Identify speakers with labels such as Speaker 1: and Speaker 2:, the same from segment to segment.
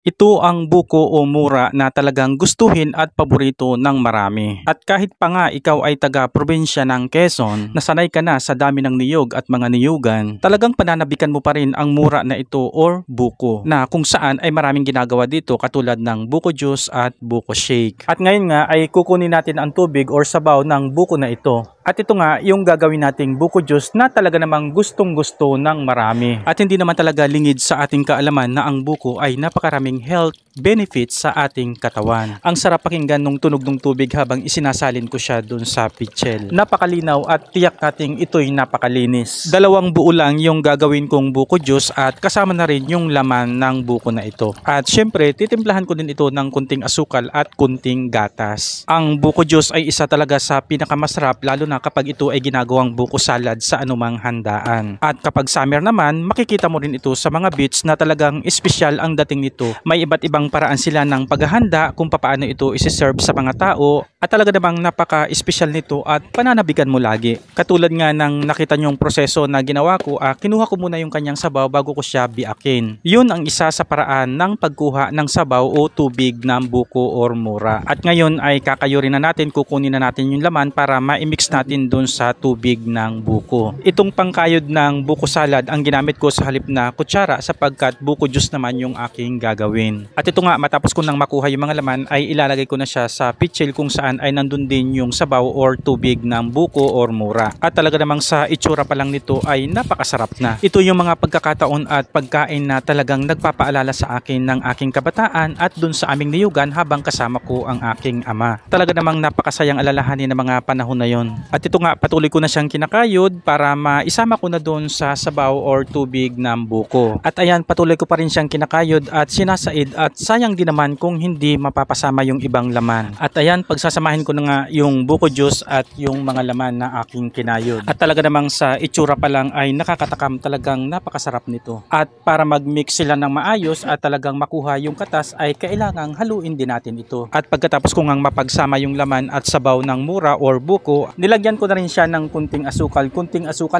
Speaker 1: Ito ang buko o mura na talagang gustuhin at paborito ng marami. At kahit pa nga ikaw ay taga-probinsya ng Quezon, nasanay ka na sa dami ng niyog at mga niyugan, talagang pananabikan mo pa rin ang mura na ito or buko, na kung saan ay maraming ginagawa dito katulad ng buko juice at buko shake. At ngayon nga ay kukunin natin ang tubig or sabaw ng buko na ito. At ito nga yung gagawin nating buko juice na talaga namang gustong-gusto ng marami. At hindi naman talaga lingid sa ating kaalaman na ang buko ay napakaraming health benefits sa ating katawan. Ang sarap pakinggan nung tunog ng tubig habang isinasalin ko siya dun sa pitchel. Napakalinaw at tiyak nating ito'y napakalinis. Dalawang buo lang yung gagawin kong buko juice at kasama na rin yung laman ng buko na ito. At syempre, titimplahan ko din ito ng kunting asukal at kunting gatas. Ang buko juice ay isa talaga sa pinakamasarap lalo na kapag ito ay ginagawang buko salad sa anumang handaan. At kapag summer naman, makikita mo rin ito sa mga beach na talagang espesyal ang dating nito. May iba't ibang paraan sila ng paghahanda kung paano ito isi-serve sa mga tao at talaga namang napaka-espesyal nito at pananabikan mo lagi. Katulad nga ng nakita nyong proseso na ginawa ko, kinuha ko muna yung kanyang sabaw bago ko siya biakin. Yun ang isa sa paraan ng pagkuha ng sabaw o tubig ng buko or mura. At ngayon ay kakayurin na natin, kukunin na natin yung laman para ma-mix natin dun sa tubig ng buko. Itong pangkayod ng buko salad ang ginamit ko sa halip na kutsara sapagkat buko juice naman yung aking gagawin. At ito nga, matapos ko nang makuha yung mga laman ay ilalagay ko na siya sa pitchel kung saan ay nandun din yung sabaw or tubig ng buko or mura. At talaga namang sa itsura pa lang nito ay napakasarap na. Ito yung mga pagkakataon at pagkain na talagang nagpapaalala sa akin ng aking kabataan at dun sa aming niyugan habang kasama ko ang aking ama. Talaga namang napakasayang alalahanin ng mga panahon na yon. At ito nga, patuloy ko na siyang kinakayod para maisama ko na doon sa sabaw or tubig ng buko. At ayan, patuloy ko pa rin siyang kinakayod at sinasaid at sayang din naman kung hindi mapapasama yung ibang laman. At ayan, pagsasamahin ko na nga yung buko juice at yung mga laman na aking kinayod. At talaga namang sa itsura pa lang ay nakakatakam, talagang napakasarap nito. At para mag-mix sila ng maayos at talagang makuha yung katas ay kailangang haluin din natin ito. At pagkatapos ko ngang mapagsama yung laman at sabaw ng mura or buko, nilagyan ko na rin siya ng kunting asukal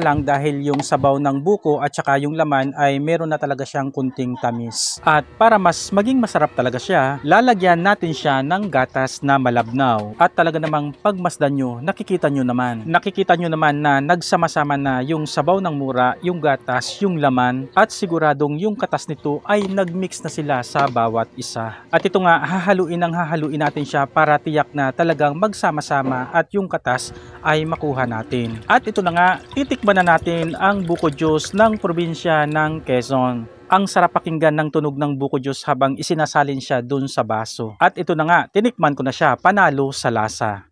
Speaker 1: lang dahil yung sabaw ng buko at saka yung laman ay meron na talaga siyang kunting tamis. At para mas maging masarap talaga siya, lalagyan natin siya ng gatas na malabnaw. At talaga namang pagmasdan nyo, nakikita nyo naman na nagsama-sama na yung sabaw ng mura, yung gatas, yung laman at siguradong yung katas nito ay nagmix na sila sa bawat isa. At ito nga, hahaluin natin siya para tiyak na talagang magsama-sama at yung katas ay makuha natin. At ito na nga, titikman na natin ang buko juice ng probinsya ng Quezon. Ang sarap pakinggan ng tunog ng buko juice habang isinasalin siya dun sa baso. At ito na nga, tinikman ko na siya, panalo sa lasa.